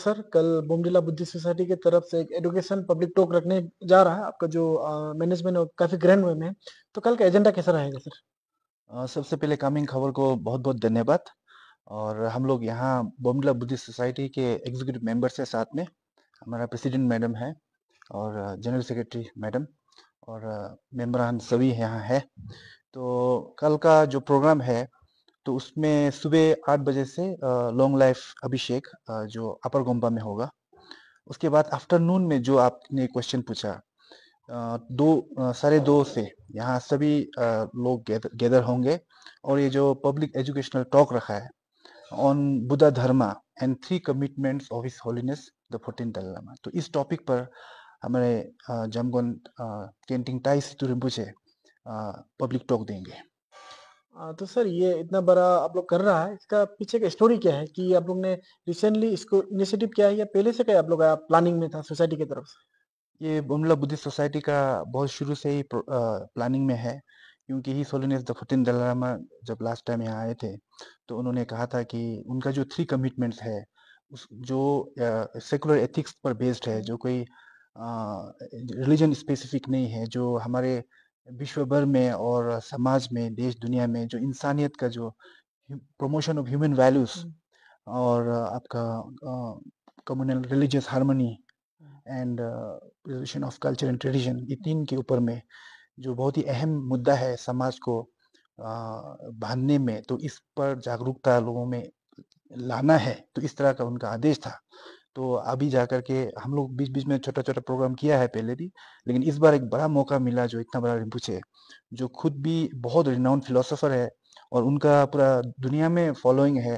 Sir, कल Bomdila Buddhist society की तरफ से एक एजुकेशन पब्लिक टॉक रखने जा रहा है। आपका जो मैनेजमेंट है, काफ़ी ग्रैंड वे में है। तो कल का एजेंडा कैसा रहेगा सर? सबसे पहले कामिंग खबर को बहुत-बहुत धन्यवाद। और हम लोग यहाँ बोमडिला बुद्धिस्ट सोसाइटी के एग्जीक्यूटिव मेंबर्स है, साथ में हमारा प्रेसिडेंट मैडम है और जनरल सेक्रेटरी मैडम और मेंबरान सभी यहाँ है। तो कल का जो प्रोग्राम है, तो उसमें सुबह 8 बजे से लॉन्ग लाइफ अभिषेक जो अपर गोम्पा में होगा। उसके बाद आफ्टरनून में जो आपने क्वेश्चन पूछा, 2 से यहाँ सभी लोग गैदर होंगे और ये जो पब्लिक एजुकेशनल टॉक रखा है on Buddha Dharma and 3 commitments of his holiness the 14th Dalai Lama, तो इस टॉपिक पर हमारे जमगोन केंटिंग ताई सितु रिम्पोचे पब्लिक टॉक देंगे। तो सर, ये इतना बड़ा आप लोग कर रहा है, इसका पीछे का स्टोरी क्या है कि आप लोग ने रिसेंटली इसको इनिशिएटिव किया है या पहले से क्या आप लोग प्लानिंग में था सोसाइटी की तरफ से? ये बोमडिला बुद्धिस्ट सोसाइटी का बहुत शुरू से ही प्लानिंग में है, क्योंकि his holiness the 14th Dalai Lama जब लास्ट टाइम यहाँ आए थे, तो उन्होंने कहा था कि उनका जो 3 कमिटमेंट्स है, उस जो सेकुलर एथिक्स पर बेस्ड है, जो कोई रिलीजन स्पेसिफिक नहीं है, जो हमारे विश्व भर में और समाज में, देश दुनिया में जो इंसानियत का जो प्रमोशन ऑफ ह्यूमन वैल्यूज और आपका communal religious harmony and preservation of culture and tradition, ये 3 के ऊपर में जो बहुत ही अहम मुद्दा है समाज को बांधने में, तो इस पर जागरूकता लोगों में लाना है, तो इस तरह का उनका आदेश था। तो अभी जाकर के हम लोग बीच-बीच में छोटा-छोटा प्रोग्राम किया है पहले भी, लेकिन इस बार एक बड़ा मौका मिला, जो इतना बड़ा रिम्पोचे, जो खुद भी बहुत रिनाउंड फिलोसोफर है और उनका पूरा दुनिया में फॉलोइंग है।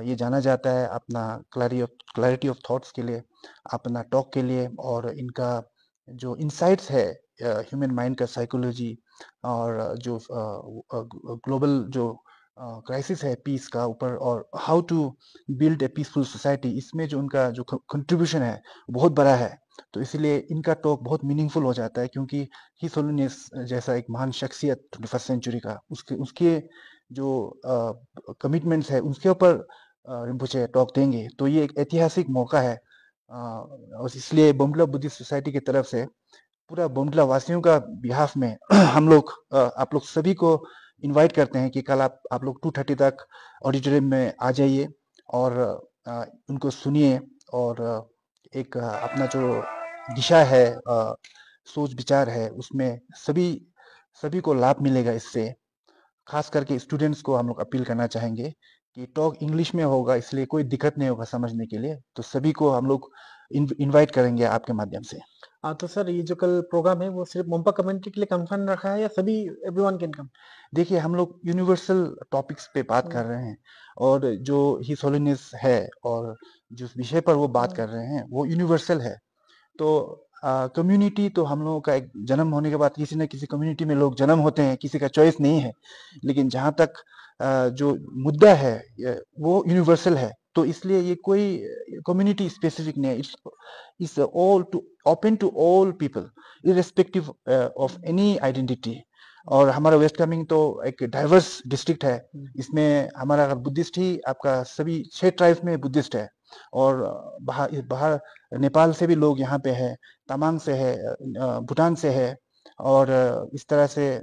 ये जाना जाता है अपना क्लैरिटी ऑफ थॉट्स के लिए, अपना टॉक के लिए, और इनका जो इनसाइट्स है ह्यूमन माइंड का साइकोलॉजी और जो ग्लोबल जो क्राइसिस है पीस का ऊपर, और how to build a peaceful society, इसमें जो उनका जो कंट्रीब्यूशन है बहुत बड़ा है। तो इसलिए इनका टॉक बहुत मीनिंगफुल हो जाता है, क्योंकि हिज होलीनेस जैसा एक महान शख्सियत 21st सेंचुरी का, उसके उसके जो कमिटमेंट्स है उसके ऊपर रिम्पोचे टॉक देंगे। तो ये एक ऐतिहासिक मौका है, और इसलिए बोमडिला बुद्धिस्ट सोसाइटी की तरफ से पूरा बोमडिला वासियों का बिहाफ में हम लोग आप लोग सभी को इनवाइट करते हैं कि कल आप लोग 2:30 तक ऑडिटोरियम में आ जाइए और उनको सुनिए, और एक अपना जो दिशा है, सोच विचार है, उसमें सभी सभी को लाभ मिलेगा इससे। खास करके स्टूडेंट्स को हम लोग अपील करना चाहेंगे कि टॉक इंग्लिश में होगा, इसलिए कोई दिक्कत नहीं होगा समझने के लिए, तो सभी को हम लोग इनवाइट करेंगे आपके माध्यम से। तो सर, ये जो कल प्रोग्राम है वो सिर्फ मोम्पा कम्युनिटी के लिए कन्फर्म रखा है या सभी एवरीवन कैन कम? देखिए, हम लोग यूनिवर्सल टॉपिक्स पे बात कर रहे हैं, और जो हिज होलीनेस है और जिस विषय पर वो बात कर रहे हैं वो यूनिवर्सल है। तो कम्युनिटी तो हम लोगों का एक जन्म होने के बाद किसी न किसी कम्युनिटी में लोग जन्म होते हैं, किसी का चॉइस नहीं है। लेकिन जहाँ तक जो मुद्दा है वो यूनिवर्सल है, तो इसलिए ये कोई कम्युनिटी स्पेसिफिक नहीं है। It's all to open to all people irrespective of any identity. और हमारा वेस्ट कामेंग तो एक डाइवर्स डिस्ट्रिक्ट है, इसमें हमारा अगर बुद्धिस्ट ही आपका सभी 6 ट्राइब्स में बुद्धिस्ट है, और बाहर बाहर नेपाल से भी लोग यहाँ पे है, तमांग से है, भूटान से है, और इस तरह से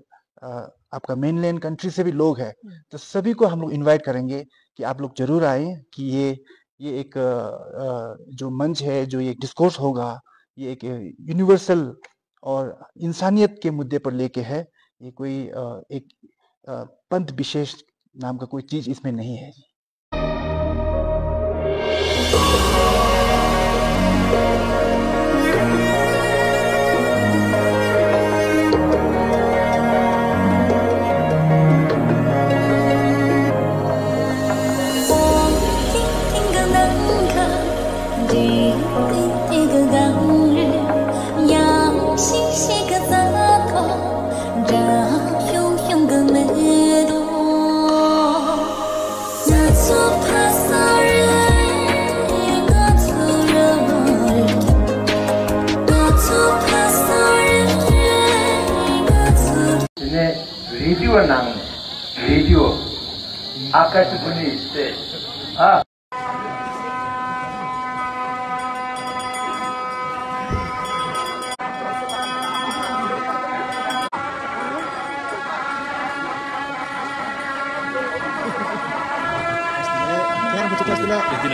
आपका मेनलैंड कंट्री से भी लोग हैं। तो सभी को हम लोग इनवाइट करेंगे कि आप लोग जरूर आए, कि ये एक जो मंच है, जो ये डिस्कोर्स होगा, ये एक यूनिवर्सल और इंसानियत के मुद्दे पर लेके है। ये कोई एक पंथ विशेष नाम का कोई चीज इसमें नहीं है। रेडियो नाम रेडियो आकाशवाणी से Yeah.